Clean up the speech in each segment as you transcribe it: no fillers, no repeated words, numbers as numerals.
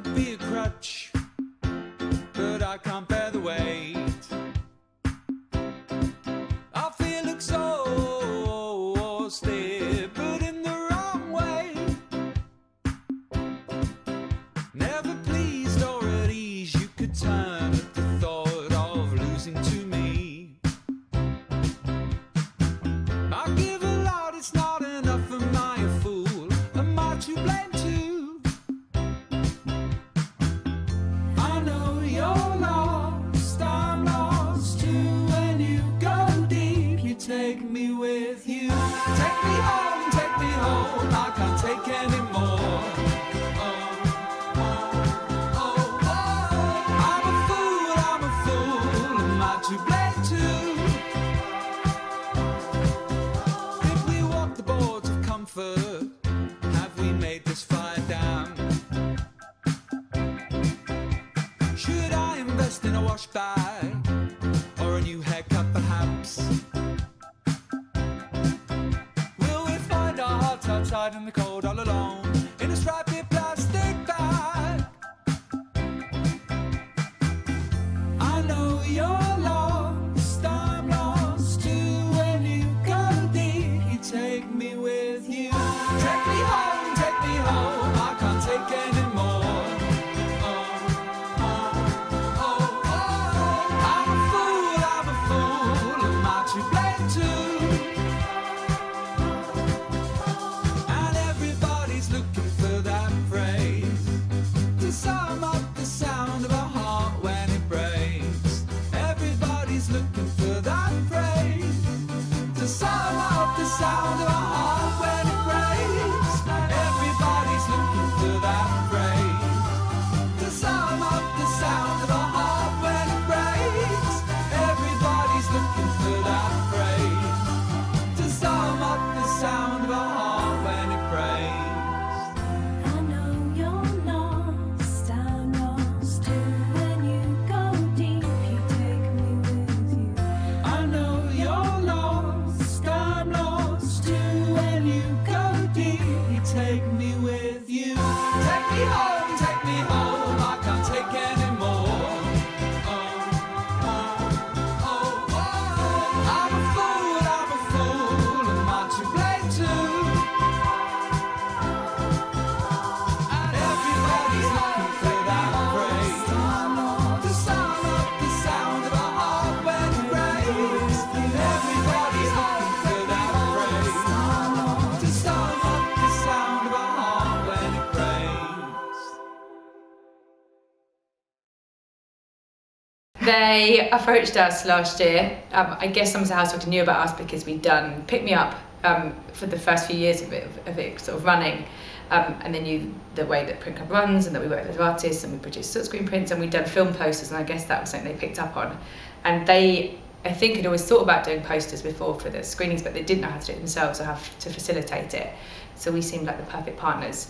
could be a crutch, but I can't bear the weight. I feel exhausted, but in the wrong way. Never pleased or at ease, you could turn at the thought of losing to me. I give a lot, it's not enough. Am I a fool? Am I to blame too? I know you're lost, I'm lost too. When you go deep, you take me with you. Take me home, I can't take any more. I'm a fool, am I to blame too? If we walk the boards of comfort, have we made this fire down? Should I invest in a wash bag or a new haircut perhaps? Will we find our hearts outside in the cold all alone in a stripy plastic bag? I know you're lost, I'm lost too. When you go deep, you take me with you. Take me home, I can't take any more. I'm a fool, am I to blame too? And everybody's looking for that phrase to sum up the sound of a heart when it breaks. Everybody's looking for that phrase to sum up the sound of a heart when it breaks. Everybody's looking for that phrase to sum up the sound of a heart when it breaks. Everybody's looking for that phrase to sum up the sound of a heart when it breaks. I know you're lost, I'm lost too. When you go deep, you take me with you. I know you're lost, I'm lost too. When you go deep, you take me with you. Take me home, I can't take any more. I'm a fool, am I to blame too? And everybody's looking for that phrase to sum up the sound of a heart when it breaks. Everybody's looking for that phrase to sum up the sound of a heart when it breaks. They approached us last year. I guess Somerset House already knew about us because we'd done Pick Me Up for the first few years of it sort of running. And they knew the way that Print Club runs and that we work with artists and we produce silk screen prints and we'd done film posters, and I guess that was something they picked up on. And they, I think, had always thought about doing posters before for the screenings, but they didn't know how to do it themselves or how to facilitate it. So we seemed like the perfect partners.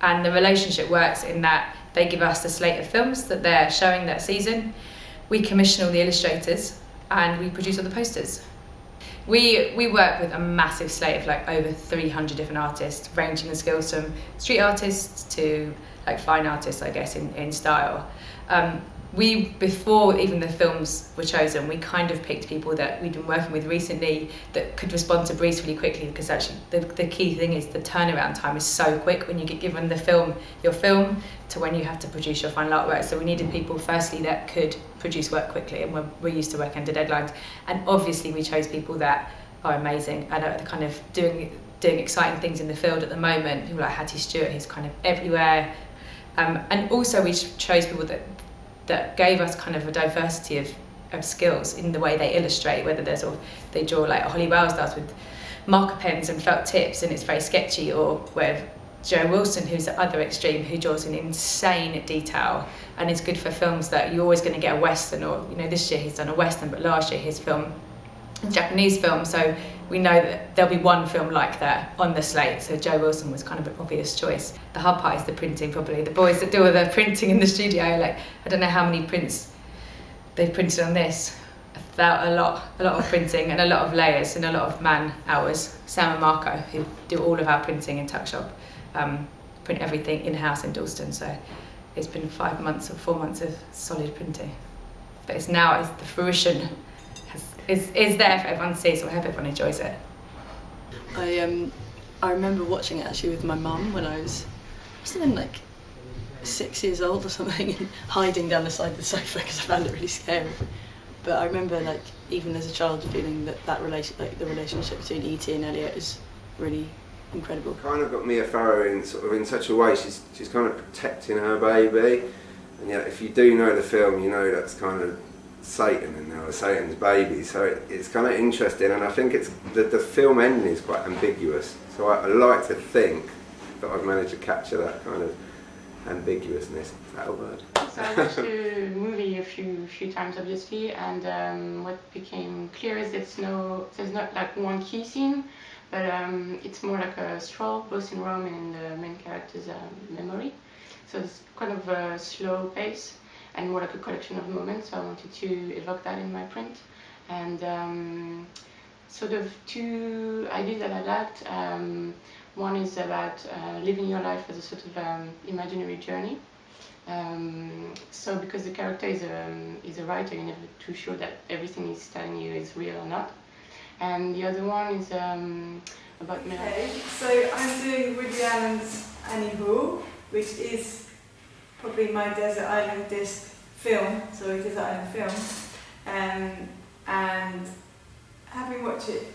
And the relationship works in that they give us the slate of films that they're showing that season. We commission all the illustrators and we produce all the posters. We work with a massive slate of like over 300 different artists, ranging in skills from street artists to like fine artists, I guess, in style. Before even the films were chosen, we kind of picked people that we'd been working with recently that could respond to briefs really quickly, because actually the key thing is the turnaround time is so quick when you get given your film to when you have to produce your final artwork. So we needed people firstly that could produce work quickly, and we're used to working under deadlines. And obviously we chose people that are amazing and are kind of doing exciting things in the field at the moment. People like Hattie Stewart, who's kind of everywhere. And also we chose people that gave us kind of a diversity of skills in the way they illustrate, whether they draw like Holly Wells does with marker pens and felt tips and it's very sketchy, or with Joe Wilson, who's the other extreme, who draws in insane detail and is good for films that you're always going to get a Western, or this year he's done a Western, but last year his film a Japanese film, so we know that there'll be one film like that on the slate, so Joe Wilson was kind of an obvious choice. The hard part is the printing, probably. The boys that do all the printing in the studio, like, I don't know how many prints they've printed on this. A lot of printing and a lot of layers and a lot of man hours. Sam and Marco, who do all of our printing in Tuck Shop, print everything in-house in Dalston, so it's been 5 months or 4 months of solid printing. But it's the fruition is there for everyone to see, so I hope everyone enjoys it. I remember watching it actually with my mum when I was been like 6 years old or something, and hiding down the side of the sofa because I found it really scary. But I remember, like, even as a child, feeling that the relationship between E.T. and Elliot is really incredible. Kind of got Mia Farrow in such a way. She's kind of protecting her baby, and yet if you do know the film, you know that's kind of Satan in there, or Satan's baby. So it's kind of interesting, and I think it's the film ending is quite ambiguous. So I like to think that I've managed to capture that kind of ambiguousness. Is that a word? So I watched the movie a few times, obviously, and what became clear is there's not like one key scene, but it's more like a stroll, both in Rome and in the main character's memory. So it's kind of a slow pace and more like a collection of moments. So I wanted to evoke that in my print, and sort of two ideas that I liked. One is about living your life as a sort of imaginary journey. So because the character is a writer, you're never too sure that everything he's telling you is real or not. And the other one is about Mel. Okay, so I'm doing Woody Allen's Annie Hall, which is probably my desert island disc film, so a desert island film. And having watched it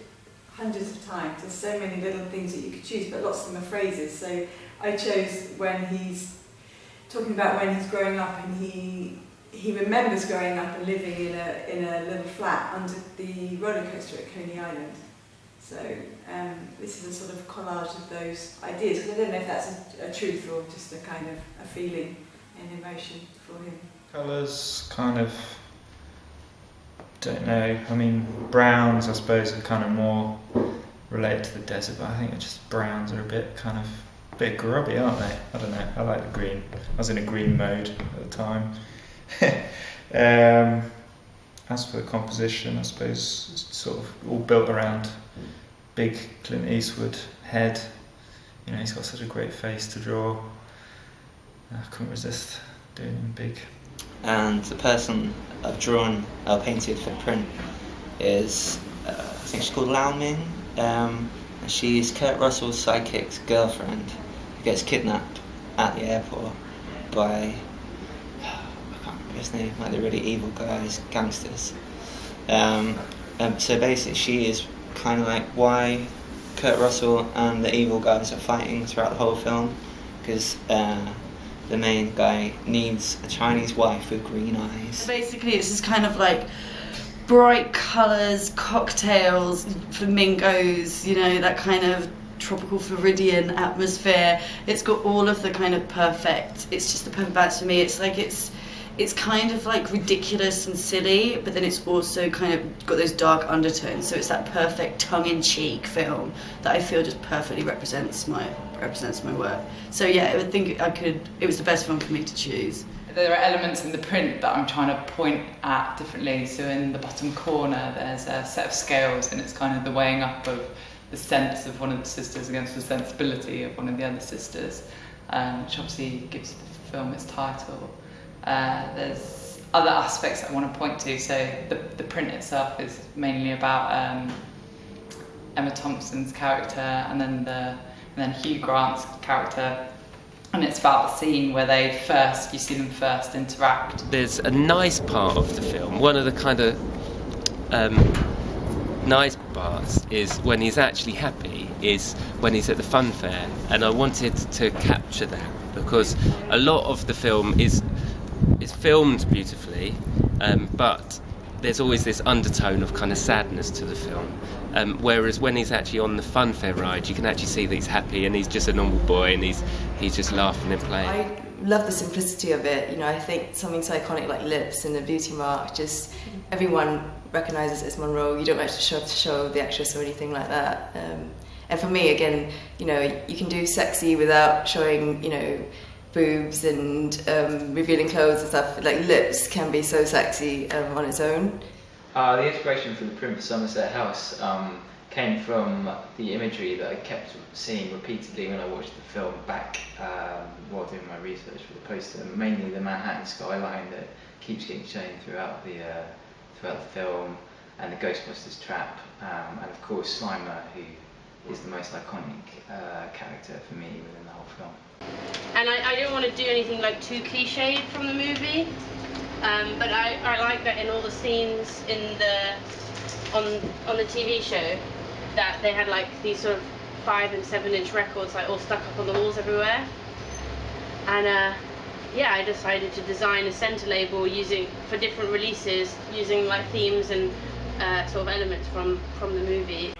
hundreds of times, there's so many little things that you could choose, but lots of them are phrases. So I chose when he's talking about when he's growing up, and he remembers growing up and living in a little flat under the roller coaster at Coney Island. So this is a sort of collage of those ideas, because I don't know if that's a truth or just a kind of a feeling and emotion for him. Colours, kind of, don't know, I mean browns I suppose are kind of more related to the desert, but I think it's just browns are a bit grubby, aren't they? I don't know, I like the green. I was in a green mode at the time. As for the composition, I suppose it's sort of all built around big Clint Eastwood head. You know, he's got such a great face to draw. I couldn't resist doing him big. And the person I've drawn, painted for print is, I think she's called Lao Ming. And she's Kurt Russell's sidekick's girlfriend, who gets kidnapped at the airport by, I can't remember his name, like the really evil guys, gangsters. So basically she is kind of like why Kurt Russell and the evil guys are fighting throughout the whole film, because the main guy needs a Chinese wife with green eyes. Basically it's just kind of like bright colours, cocktails, flamingos, you know, that kind of tropical Floridian atmosphere. It's got all of the kind of perfect, it's just the perfect balance for me. It's like it's kind of like ridiculous and silly, but then it's also kind of got those dark undertones, so it's that perfect tongue-in-cheek film that I feel just perfectly represents my work. So yeah, I would think it was the best film for me to choose. There are elements in the print that I'm trying to point at differently. So in the bottom corner there's a set of scales, and it's kind of the weighing up of the sense of one of the sisters against the sensibility of one of the other sisters, which obviously gives the film its title. There's other aspects that I want to point to. So the print itself is mainly about Emma Thompson's character, and then Hugh Grant's character. And it's about the scene where you see them first interact. There's a nice part of the film. One of the kind of nice parts is when he's actually happy, is when he's at the fun fair. And I wanted to capture that because a lot of the film is filmed beautifully, but there's always this undertone of kind of sadness to the film. Whereas when he's actually on the fun fair ride, you can actually see that he's happy and he's just a normal boy and he's just laughing and playing. I love the simplicity of it. You know, I think something so iconic like lips and the beauty mark, just everyone recognises it as Monroe. You don't actually have to show the actress or anything like that. And for me, again, you know, you can do sexy without showing, you know, boobs and revealing clothes and stuff. Like lips can be so sexy on its own. The inspiration for the print for Somerset House came from the imagery that I kept seeing repeatedly when I watched the film back while doing my research for the poster. Mainly the Manhattan skyline that keeps getting shown throughout the film, and the Ghostbusters trap, and of course Slimer, who is the most iconic character for me within the whole film. And I didn't want to do anything like too cliched from the movie, but I like that in all the scenes on the TV show that they had like these sort of 5 and 7 inch records like all stuck up on the walls everywhere. And yeah, I decided to design a center label for different releases using like themes and sort of elements from the movie.